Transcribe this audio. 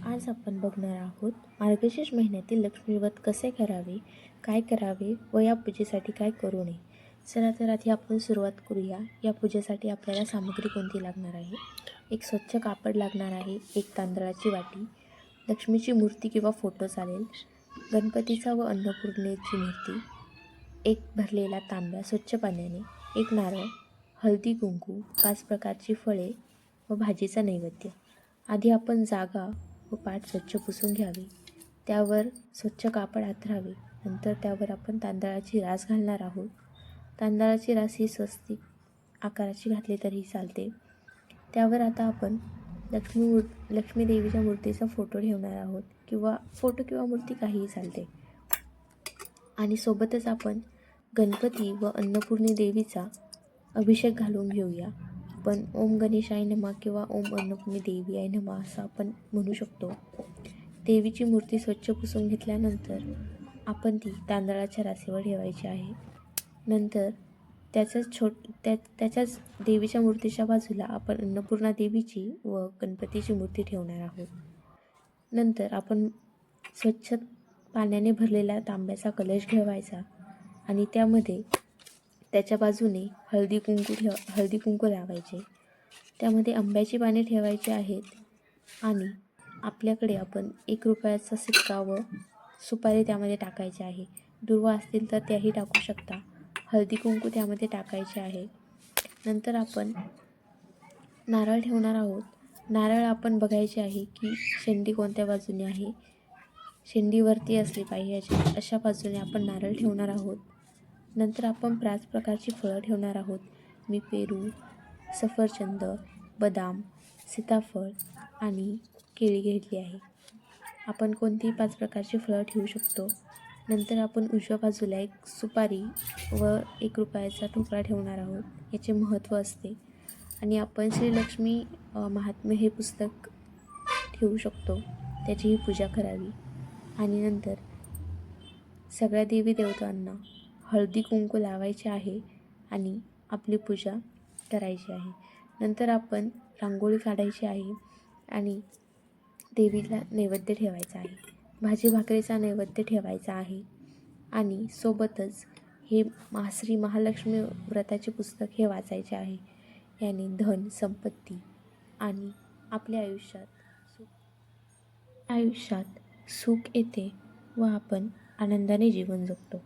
आज आपण बघणार आहोत मार्गशीर्ष महिन्यातील लक्ष्मीव्रत कसे करावे, काय करावे व या पूजेसाठी काय करू नये. चला तर आधी आपण सुरुवात करूया. या पूजेसाठी आपल्याला सामग्री कोणती लागणार आहे. एक स्वच्छ कापड लागणार आहे, एक तांदळाची वाटी, लक्ष्मीची मूर्ती किंवा फोटो चालेल, गणपतीचा व अन्नपूर्णेची मूर्ती, एक भरलेला तांब्या स्वच्छ पाण्याने, एक नारळ, हळदी कुंकू, 5 प्रकारची फळे व भाजीचा नैवेद्य. आधी आपण जागा व पाट स्वच्छ पुसून घ्यावे. त्यावर स्वच्छ कापड अंथरावे. नंतर त्यावर आपण तांदळाची रास घालणार आहोत. तांदळाची रास ही स्वस्तिक आकाराची घातली तरीही चालते. त्यावर आता आपण लक्ष्मी देवीच्या मूर्तीचा फोटो ठेवणार आहोत, किंवा फोटो किंवा मूर्ती काहीही चालते. आणि सोबतच आपण गणपती व अन्नपूर्णी देवीचा अभिषेक घालून घेऊया. आपण ओम गणेशाय नमः किंवा ओम अन्नपूर्णी देवी आय नमः असं आपण म्हणू शकतो. देवीची मूर्ती स्वच्छ पुसून घेतल्यानंतर आपण ती तांदळाच्या रासेवर ठेवायची आहे. नंतर त्याच्याच देवीच्या मूर्तीच्या बाजूला आपण अन्नपूर्णा देवीची व गणपतीची मूर्ती ठेवणार आहोत. नंतर आपण स्वच्छ पाण्याने भरलेला तांब्याचा कलश ठेवायचा आणि त्यामध्ये त्याच्या बाजूने हळदी कुंकू लावायचे. त्यामध्ये आंब्याची पाने ठेवायची आहेत आणि आपल्याकडे आपण 1 रुपयाचा सिक्का व सुपारी त्यामध्ये टाकायची आहे. दुर्वा असतील तर त्याही टाकू शकता. हळदी कुंकू त्यामध्ये टाकायचे आहे. नंतर आपण नारळ ठेवणार आहोत. नारळ आपण बघायचे आहे की शेंडी कोणत्या बाजूने आहे. शेंडीवरती असली पाहिजे अशा बाजूने आपण नारळ ठेवणार आहोत. नंतर आपण 5 प्रकारची फळं ठेवणार आहोत. मी पेरू, सफरचंद, बदाम, सीताफळ आणि केळी घेतली आहे. आपण कोणतीही 5 प्रकारची फळं ठेवू शकतो. नंतर आपण उजव्या बाजूला एक सुपारी व 1 रुपयाचा ठोकळा ठेवणार आहोत. याचे महत्त्व असते. आणि आपण श्रीलक्ष्मी महात्म्य हे पुस्तक ठेवू शकतो. त्याचीही पूजा करावी. आणि नंतर सगळ्या देवी देवतांना हळदी कुंकू लावायचे आहे आणि आपली पूजा करायची आहे. नंतर आपण रांगोळी काढायची आहे आणि देवीला नैवेद्य ठेवायचा आहे. भाजी भाकरीचा नैवेद्य ठेवायचा आहे. आणि सोबतच हे श्री महालक्ष्मी व्रताचे पुस्तक हे वाचायचे आहे. याने धन, संपत्ती आणि आपल्या आयुष्यात सुख येते व आपण आनंदाने जीवन जगतो.